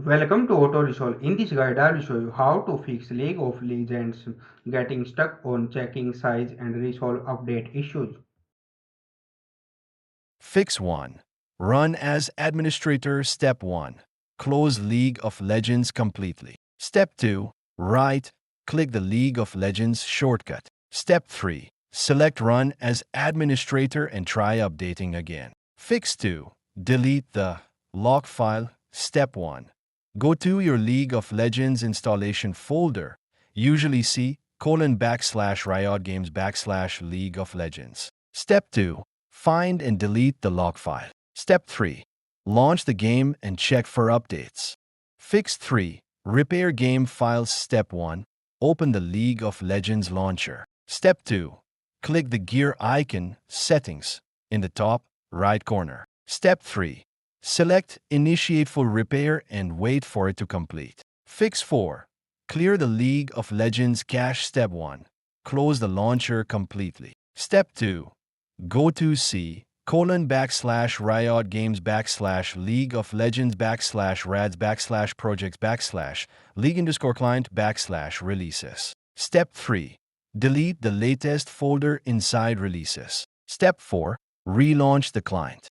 Welcome to Auto Resolve. In this guide, I will show you how to fix League of Legends getting stuck on checking size and resolve update issues. Fix 1. Run as administrator. Step 1. Close League of Legends completely. Step 2. Right click the League of Legends shortcut. Step 3. Select Run as administrator and try updating again. Fix 2. Delete the log file. Step 1. Go to your League of Legends installation folder. Usually see :/Riot Games /League of Legends. Step 2. Find and delete the log file. Step 3. Launch the game and check for updates. Fix 3. Repair game files. Step 1. Open the League of Legends launcher. Step 2. Click the gear icon, Settings, in the top right corner. Step 3. Select Initiate for repair and wait for it to complete. Fix 4. Clear the League of Legends cache. Step 1. Close the launcher completely. Step 2. Go to :/Riot Games /League of Legends /rads /projects /League_client /releases. Step 3. Delete the latest folder inside releases. Step 4. Relaunch the client.